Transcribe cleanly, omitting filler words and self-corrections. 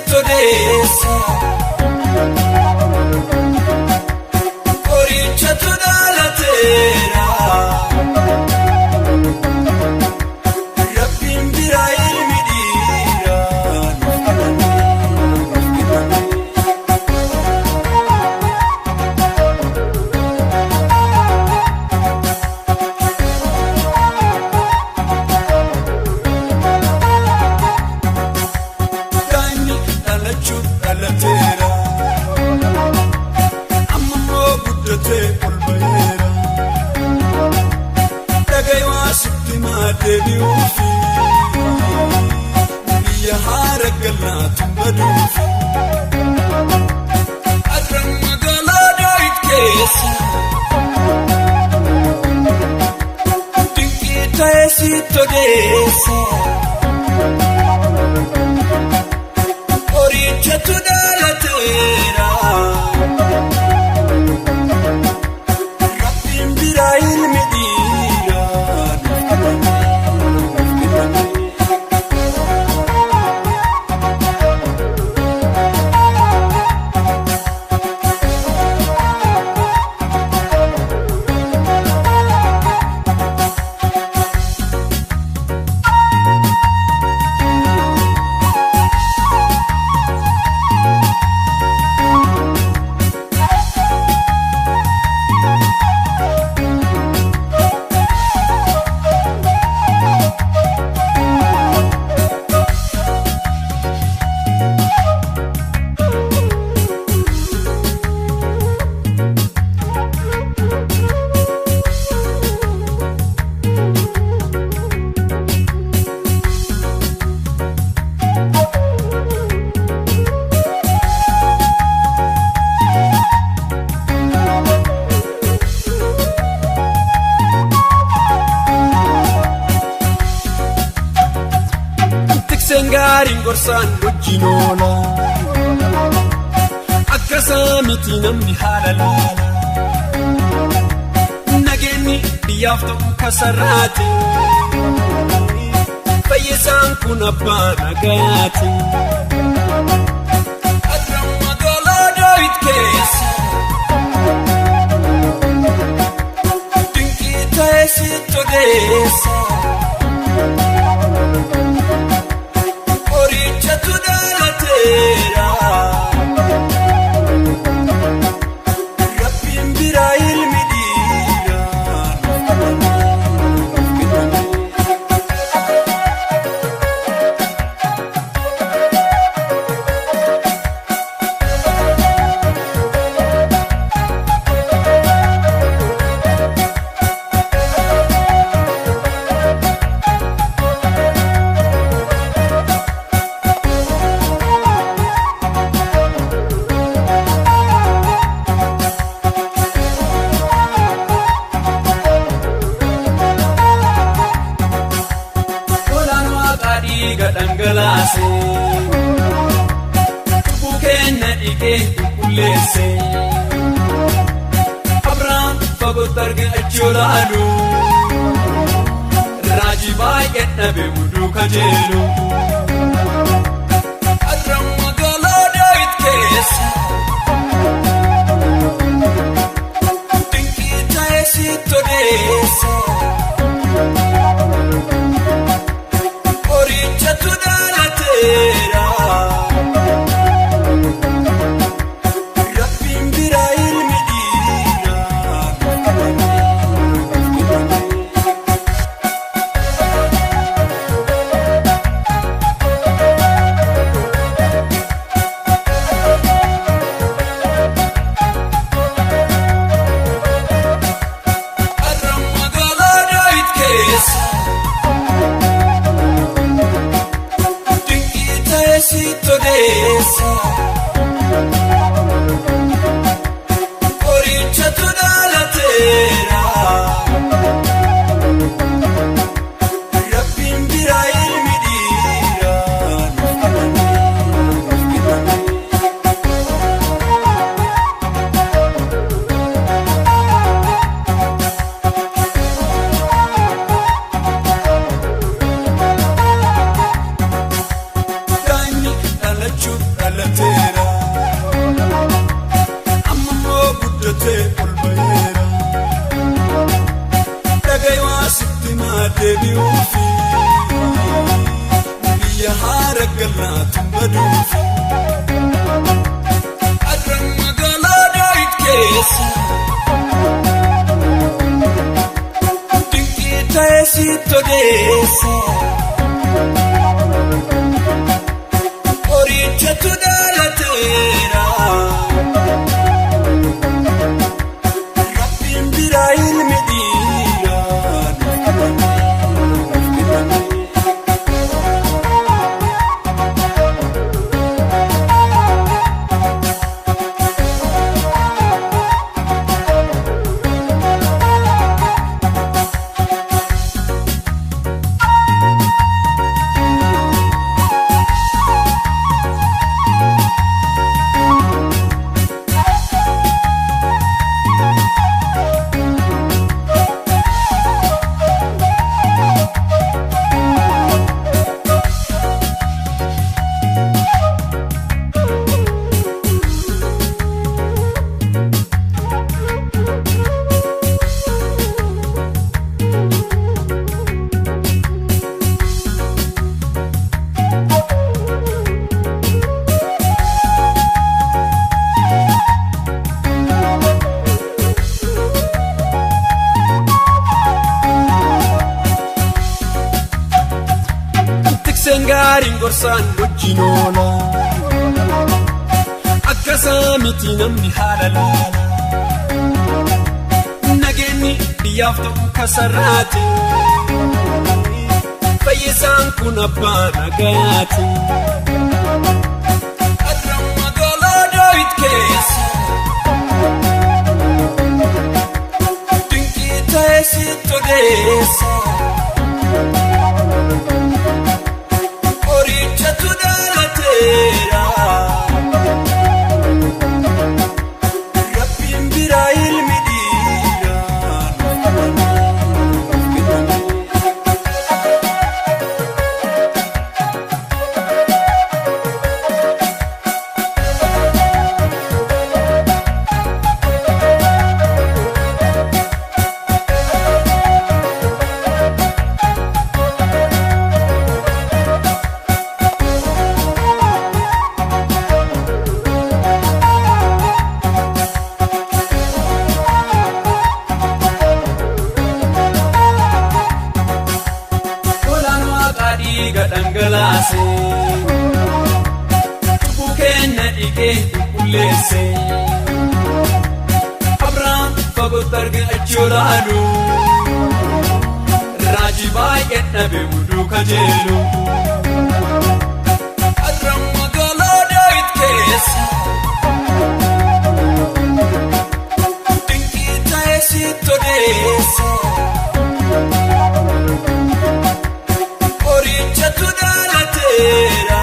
todeessa Qoricha tu dhalateera Rabbiin biraa ilmi dhiiraa nuuf kenname. Dhalateera ammoo guddatee ol baheera dhagayoo sitti maadeebi'uufi biyya haara galaatu baduufi arraan magaalaa Daawit keessa dinqii ta'ee sitti odeessa. Qoricha tu dhalateera Rabbiin biraa ilmi dhiiraa nuuf kenname. Gaariin gorsaan wajjin oola akkasaa miti namni haala laala nageenyi biyyaaf ta'u kasarraati fayyisaan kun abbaa nagayaati arraan magaalaa Daawit keessa dinqii ta'ee sitti odeessa. Qoricha tu dhalateera Rabbiin biraa ilmi dhiiraa nuuf kenname. Dhangalaase tubbuu keenya dhiqee qulqulleesse Abraham fagootti arge achi olaalu raajii baay'ee dhabe muduu kajeelu arraan magaalaa Daawit keessa dinqii ta'ee sitti odeessa. Qoricha tu dhalateera Rabbiin biraa ilmi dhiiraa nuuf kenname. Arraan magaalaa Daawit keessa sitti odeessa Qoricha tu dhalateera Rabbiin biraa ilmi dhiiraa nuuf kenname. Sengaariin gorsaan wajjin oola akkasaa miti namni haala laala nageenyi biyyaaf ta'u kasarraati fayyisaan kun abbaa nagayaati adra magaalaa Daawit keessa dinqii ta'e sitti odeessa qorichatu dhaalateera rabbiin biraa ilmi dhiiraa dhangalaase cubbuu keenya dhiqee qulqulleesse Abrahaam fagootti argachuu laalu raajii baay'ee dhabe muduu kajeelu adra magaalaa Daawit keessa dinqii ta'e sitti odeessa qorichatu dhaalateera